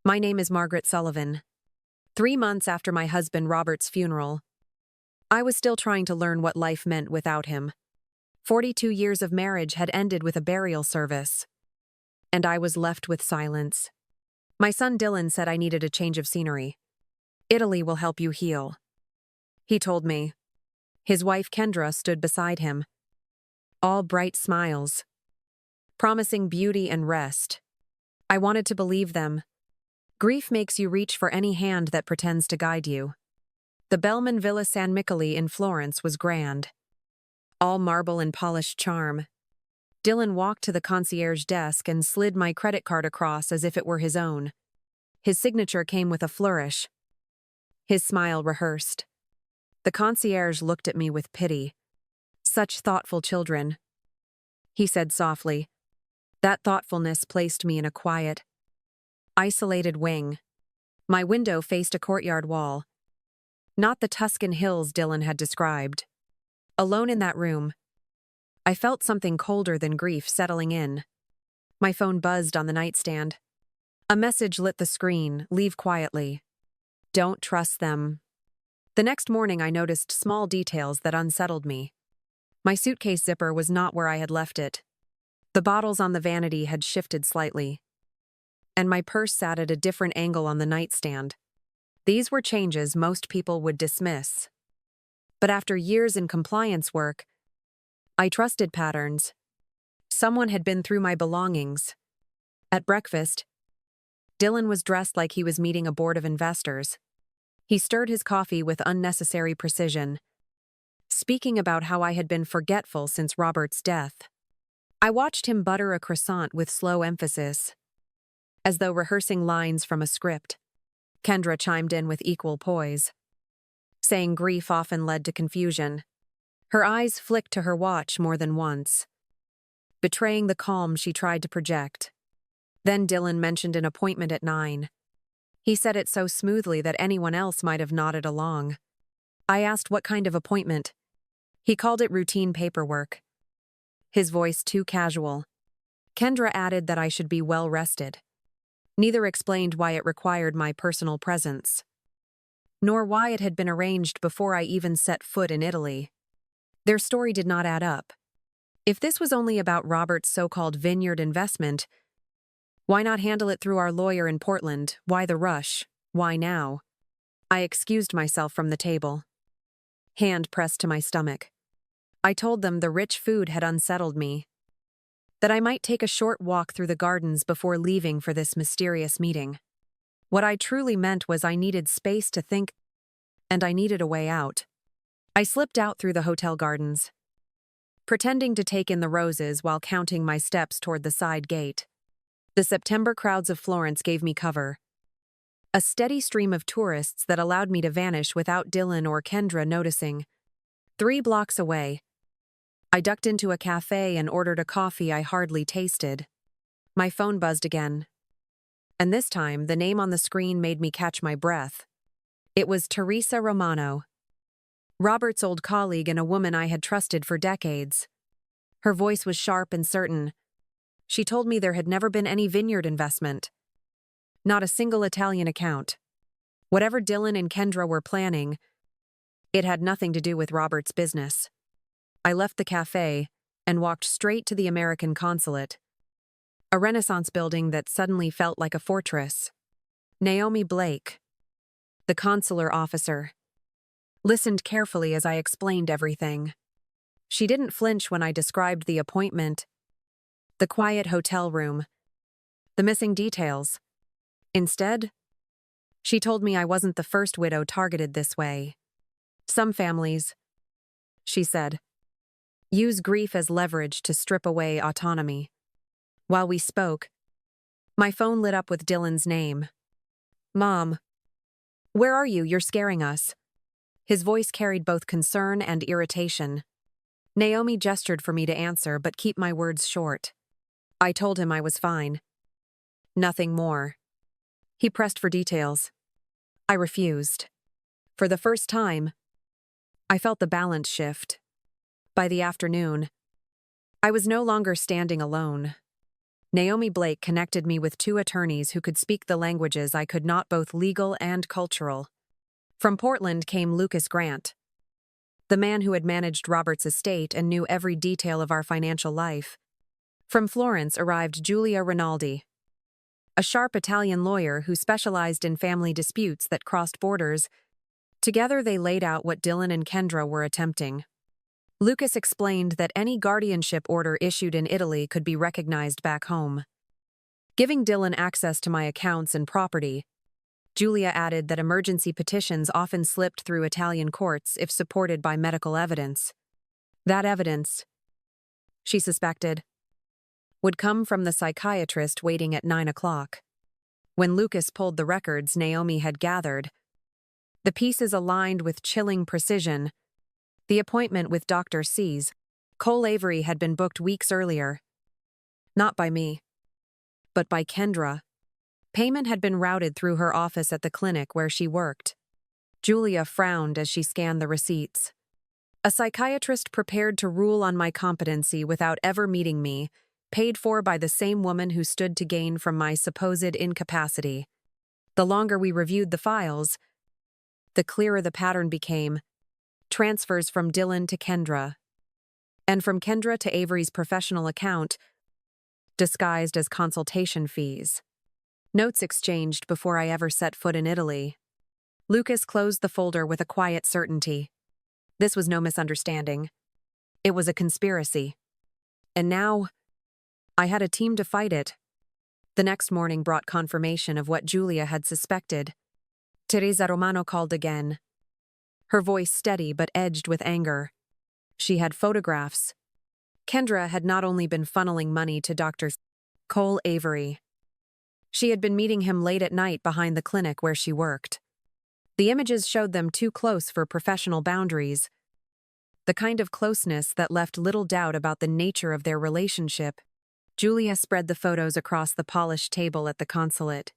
My name is Margaret Sullivan. 3 months after my husband Robert's funeral, I was still trying to learn what life meant without him. 42 years of marriage had ended with a burial service, and I was left with silence. My son Dylan said I needed a change of scenery. Italy will help you heal, he told me. His wife Kendra stood beside him, all bright smiles, promising beauty and rest. I wanted to believe them. Grief makes you reach for any hand that pretends to guide you. The Bellman Villa San Michele in Florence was grand, all marble and polished charm. Dylan walked to the concierge desk and slid my credit card across as if it were his own. His signature came with a flourish. His smile rehearsed. The concierge looked at me with pity. Such thoughtful children, he said softly. That thoughtfulness placed me in a quiet, isolated wing. My window faced a courtyard wall, not the Tuscan hills Dylan had described. Alone in that room, I felt something colder than grief settling in. My phone buzzed on the nightstand. A message lit the screen, leave quietly. Don't trust them. The next morning I noticed small details that unsettled me. My suitcase zipper was not where I had left it. The bottles on the vanity had shifted slightly, and my purse sat at a different angle on the nightstand. These were changes most people would dismiss. But after years in compliance work, I trusted patterns. Someone had been through my belongings. At breakfast, Dylan was dressed like he was meeting a board of investors. He stirred his coffee with unnecessary precision, speaking about how I had been forgetful since Robert's death. I watched him butter a croissant with slow emphasis, as though rehearsing lines from a script. Kendra chimed in with equal poise, saying grief often led to confusion. Her eyes flicked to her watch more than once, betraying the calm she tried to project. Then Dylan mentioned an appointment at 9. He said it so smoothly that anyone else might have nodded along. I asked what kind of appointment. He called it routine paperwork, his voice too casual. Kendra added that I should be well rested. Neither explained why it required my personal presence, nor why it had been arranged before I even set foot in Italy. Their story did not add up. If this was only about Robert's so-called vineyard investment, why not handle it through our lawyer in Portland? Why the rush? Why now? I excused myself from the table, hand pressed to my stomach. I told them the rich food had unsettled me, that I might take a short walk through the gardens before leaving for this mysterious meeting. What I truly meant was I needed space to think, and I needed a way out. I slipped out through the hotel gardens, pretending to take in the roses while counting my steps toward the side gate. The September crowds of Florence gave me cover, a steady stream of tourists that allowed me to vanish without Dylan or Kendra noticing. 3 blocks away, I ducked into a cafe and ordered a coffee I hardly tasted. My phone buzzed again, and this time the name on the screen made me catch my breath. It was Teresa Romano, Robert's old colleague and a woman I had trusted for decades. Her voice was sharp and certain. She told me there had never been any vineyard investment, not a single Italian account. Whatever Dylan and Kendra were planning, it had nothing to do with Robert's business. I left the cafe and walked straight to the American consulate, a Renaissance building that suddenly felt like a fortress. Naomi Blake, the consular officer, listened carefully as I explained everything. She didn't flinch when I described the appointment, the quiet hotel room, the missing details. Instead, she told me I wasn't the first widow targeted this way. Some families, she said, use grief as leverage to strip away autonomy. While we spoke, my phone lit up with Dylan's name. Mom, where are you? You're scaring us. His voice carried both concern and irritation. Naomi gestured for me to answer, but keep my words short. I told him I was fine. Nothing more. He pressed for details. I refused. For the first time, I felt the balance shift. By the afternoon, I was no longer standing alone. Naomi Blake connected me with two attorneys who could speak the languages I could not, both legal and cultural. From Portland came Lucas Grant, the man who had managed Robert's estate and knew every detail of our financial life. From Florence arrived Giulia Rinaldi, a sharp Italian lawyer who specialized in family disputes that crossed borders. Together they laid out what Dylan and Kendra were attempting. Lucas explained that any guardianship order issued in Italy could be recognized back home, giving Dylan access to my accounts and property. Giulia added that emergency petitions often slipped through Italian courts if supported by medical evidence. That evidence, she suspected, would come from the psychiatrist waiting at 9 o'clock. When Lucas pulled the records Naomi had gathered, the pieces aligned with chilling precision. The appointment with Dr. C's, Cole Avery, had been booked weeks earlier. Not by me, but by Kendra. Payment had been routed through her office at the clinic where she worked. Giulia frowned as she scanned the receipts. A psychiatrist prepared to rule on my competency without ever meeting me, paid for by the same woman who stood to gain from my supposed incapacity. The longer we reviewed the files, the clearer the pattern became. Transfers from Dylan to Kendra, and from Kendra to Avery's professional account, disguised as consultation fees. Notes exchanged before I ever set foot in Italy. Lucas closed the folder with a quiet certainty. This was no misunderstanding. It was a conspiracy. And now, I had a team to fight it. The next morning brought confirmation of what Giulia had suspected. Teresa Romano called again, her voice steady but edged with anger. She had photographs. Kendra had not only been funneling money to Dr. Cole Avery. She had been meeting him late at night behind the clinic where she worked. The images showed them too close for professional boundaries, the kind of closeness that left little doubt about the nature of their relationship. Giulia spread the photos across the polished table at the consulate,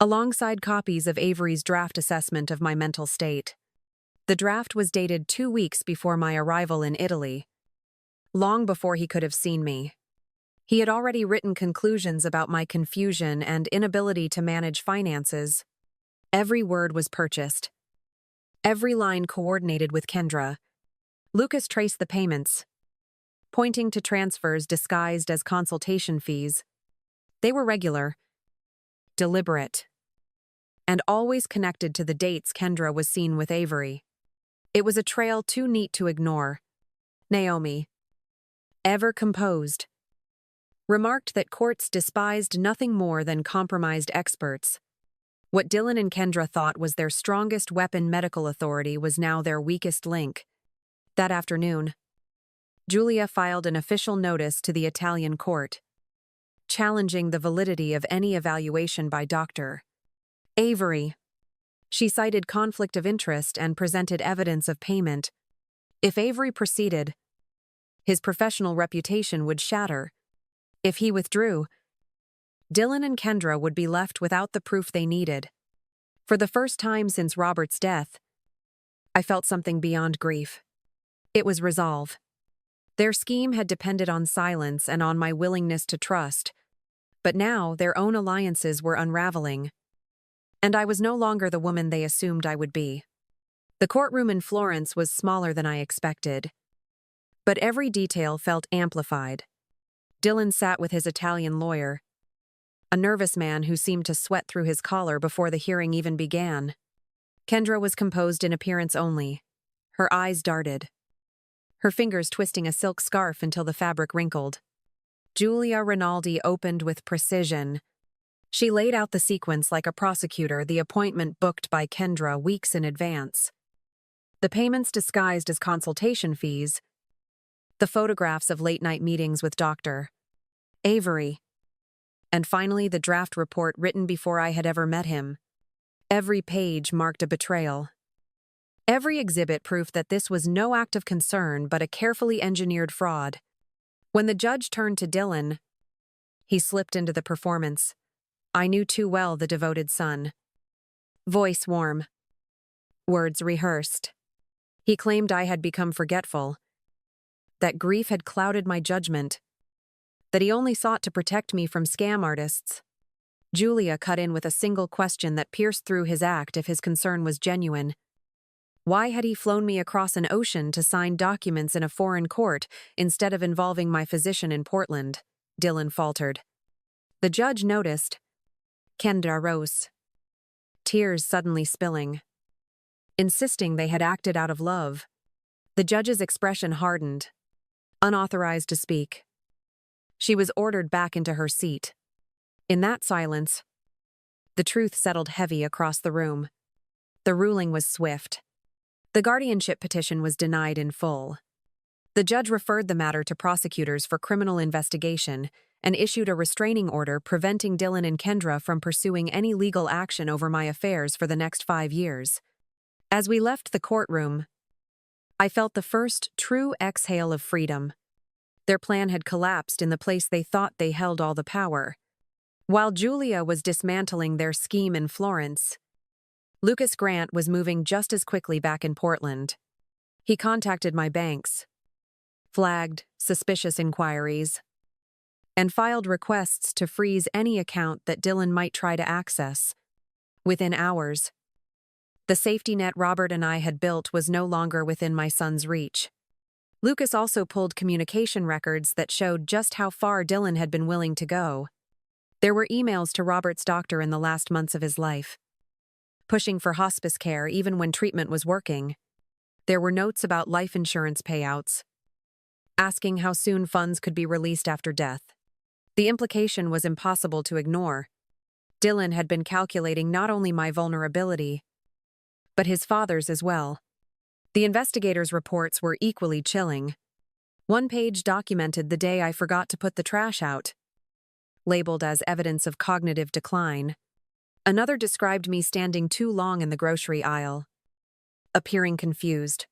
alongside copies of Avery's draft assessment of my mental state. The draft was dated 2 weeks before my arrival in Italy, long before he could have seen me. He had already written conclusions about my confusion and inability to manage finances. Every word was purchased, every line coordinated with Kendra. Lucas traced the payments, pointing to transfers disguised as consultation fees. They were regular, deliberate, and always connected to the dates Kendra was seen with Avery. It was a trail too neat to ignore. Naomi, ever composed, remarked that courts despised nothing more than compromised experts. What Dylan and Kendra thought was their strongest weapon, medical authority, was now their weakest link. That afternoon, Giulia filed an official notice to the Italian court, challenging the validity of any evaluation by Dr. Avery. She cited conflict of interest and presented evidence of payment. If Avery proceeded, his professional reputation would shatter. If he withdrew, Dylan and Kendra would be left without the proof they needed. For the first time since Robert's death, I felt something beyond grief. It was resolve. Their scheme had depended on silence and on my willingness to trust, but now their own alliances were unraveling, and I was no longer the woman they assumed I would be. The courtroom in Florence was smaller than I expected, but every detail felt amplified. Dylan sat with his Italian lawyer, a nervous man who seemed to sweat through his collar before the hearing even began. Kendra was composed in appearance only. Her eyes darted, her fingers twisting a silk scarf until the fabric wrinkled. Giulia Rinaldi opened with precision. She laid out the sequence like a prosecutor, the appointment booked by Kendra weeks in advance, the payments disguised as consultation fees, the photographs of late-night meetings with Dr. Avery, and finally the draft report written before I had ever met him. Every page marked a betrayal. Every exhibit proof that this was no act of concern but a carefully engineered fraud. When the judge turned to Dylan, he slipped into the performance. I knew too well the devoted son. Voice warm, words rehearsed. He claimed I had become forgetful, that grief had clouded my judgment. that he only sought to protect me from scam artists. Julia cut in with a single question that pierced through his act if his concern was genuine. Why had he flown me across an ocean to sign documents in a foreign court instead of involving my physician in Portland? Dylan faltered. The judge noticed. Kendra rose, tears suddenly spilling, insisting they had acted out of love. The judge's expression hardened, unauthorized to speak. She was ordered back into her seat. In that silence, the truth settled heavy across the room. The ruling was swift. The guardianship petition was denied in full. The judge referred the matter to prosecutors for criminal investigation and issued a restraining order preventing Dylan and Kendra from pursuing any legal action over my affairs for the next 5 years. As we left the courtroom, I felt the first true exhale of freedom. Their plan had collapsed in the place they thought they held all the power. While Julia was dismantling their scheme in Florence, Lucas Grant was moving just as quickly back in Portland. He contacted my banks, flagged suspicious inquiries, and filed requests to freeze any account that Dylan might try to access. Within hours, the safety net Robert and I had built was no longer within my son's reach. Lucas also pulled communication records that showed just how far Dylan had been willing to go. There were emails to Robert's doctor in the last months of his life, pushing for hospice care even when treatment was working. There were notes about life insurance payouts, asking how soon funds could be released after death. The implication was impossible to ignore. Dylan had been calculating not only my vulnerability, but his father's as well. The investigators' reports were equally chilling. One page documented the day I forgot to put the trash out, labeled as evidence of cognitive decline. Another described me standing too long in the grocery aisle, appearing confused.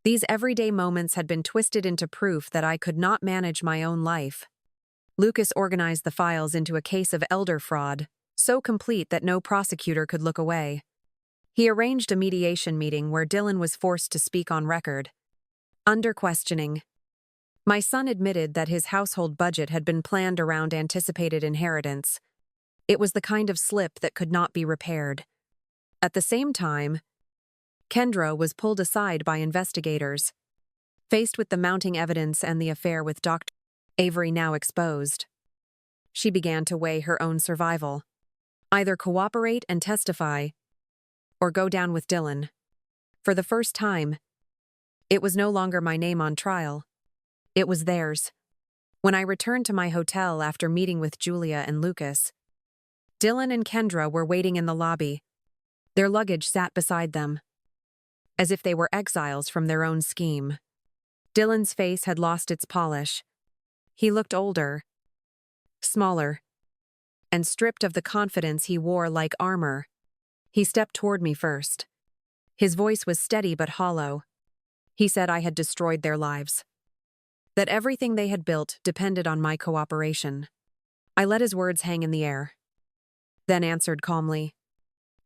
These everyday moments had been twisted into proof that I could not manage my own life. Lucas organized the files into a case of elder fraud, so complete that no prosecutor could look away. He arranged a mediation meeting where Dylan was forced to speak on record. Under questioning, my son admitted that his household budget had been planned around anticipated inheritance. It was the kind of slip that could not be repaired. At the same time, Kendra was pulled aside by investigators. Faced with the mounting evidence and the affair with Dr. Avery now exposed, she began to weigh her own survival. Either cooperate and testify, or go down with Dylan. For the first time, it was no longer my name on trial. It was theirs. When I returned to my hotel after meeting with Julia and Lucas, Dylan and Kendra were waiting in the lobby. Their luggage sat beside them, as if they were exiles from their own scheme. Dylan's face had lost its polish. He looked older, smaller, and stripped of the confidence he wore like armor. He stepped toward me first. His voice was steady but hollow. He said I had destroyed their lives, that everything they had built depended on my cooperation. I let his words hang in the air, then answered calmly,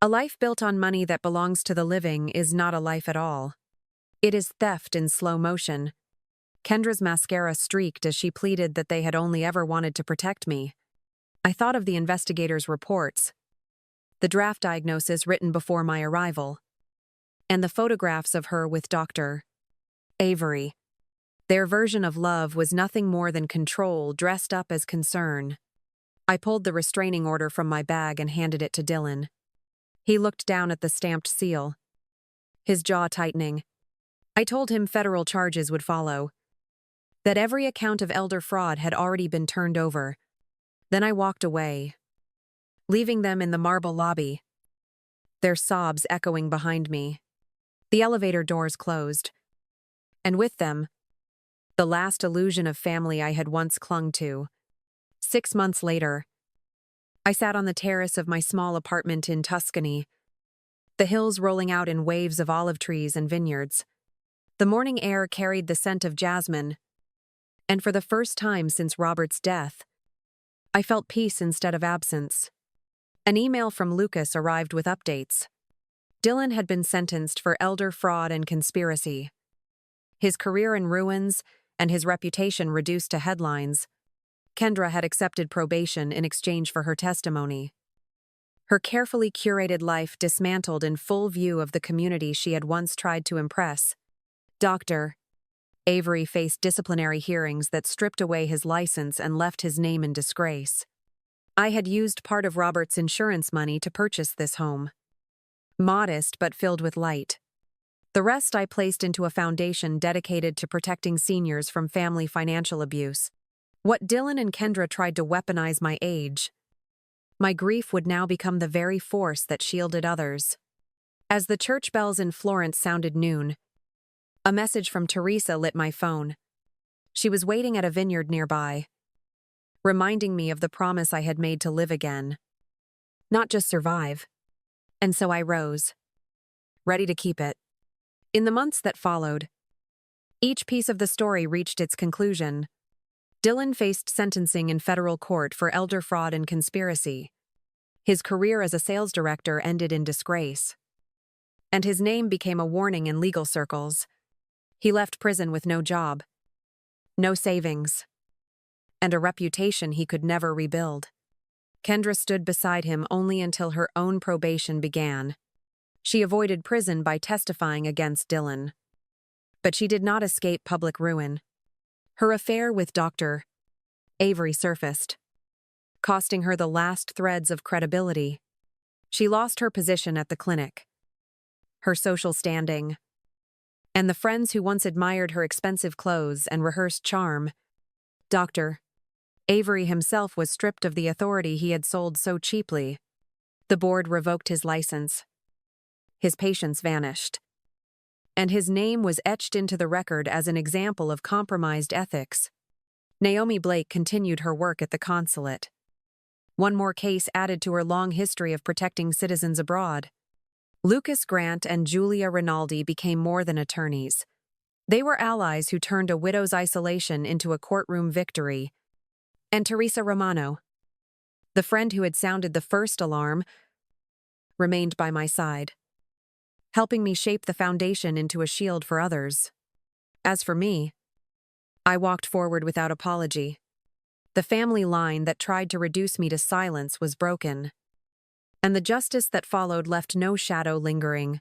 "A life built on money that belongs to the living is not a life at all. It is theft in slow motion." Kendra's mascara streaked as she pleaded that they had only ever wanted to protect me. I thought of the investigators' reports, the draft diagnosis written before my arrival, and the photographs of her with Dr. Avery. Their version of love was nothing more than control dressed up as concern. I pulled the restraining order from my bag and handed it to Dylan. He looked down at the stamped seal, his jaw tightening. I told him federal charges would follow, that every account of elder fraud had already been turned over. Then I walked away, leaving them in the marble lobby, their sobs echoing behind me. The elevator doors closed, and with them, the last illusion of family I had once clung to. 6 months later, I sat on the terrace of my small apartment in Tuscany, the hills rolling out in waves of olive trees and vineyards. The morning air carried the scent of jasmine, and for the first time since Robert's death, I felt peace instead of absence. An email from Lucas arrived with updates. Dylan had been sentenced for elder fraud and conspiracy. His career in ruins and his reputation reduced to headlines. Kendra had accepted probation in exchange for her testimony. Her carefully curated life dismantled in full view of the community she had once tried to impress. Dr. Avery faced disciplinary hearings that stripped away his license and left his name in disgrace. I had used part of Robert's insurance money to purchase this home. Modest but filled with light. The rest I placed into a foundation dedicated to protecting seniors from family financial abuse. What Dylan and Kendra tried to weaponize my age. My grief would now become the very force that shielded others. As the church bells in Florence sounded noon, a message from Teresa lit my phone. She was waiting at a vineyard nearby, reminding me of the promise I had made to live again, not just survive. And so I rose, ready to keep it. In the months that followed, each piece of the story reached its conclusion. Dylan faced sentencing in federal court for elder fraud and conspiracy. His career as a sales director ended in disgrace, and his name became a warning in legal circles. He left prison with no job, no savings, and a reputation he could never rebuild. Kendra stood beside him only until her own probation began. She avoided prison by testifying against Dylan. But she did not escape public ruin. Her affair with Dr. Avery surfaced, costing her the last threads of credibility. She lost her position at the clinic, her social standing, and the friends who once admired her expensive clothes and rehearsed charm. Dr. Avery himself was stripped of the authority he had sold so cheaply. The board revoked his license. His patients vanished, and his name was etched into the record as an example of compromised ethics. Naomi Blake continued her work at the consulate. One more case added to her long history of protecting citizens abroad. Lucas Grant and Julia Rinaldi became more than attorneys. They were allies who turned a widow's isolation into a courtroom victory. And Teresa Romano, the friend who had sounded the first alarm, remained by my side, helping me shape the foundation into a shield for others. As for me, I walked forward without apology. The family line that tried to reduce me to silence was broken, and the justice that followed left no shadow lingering.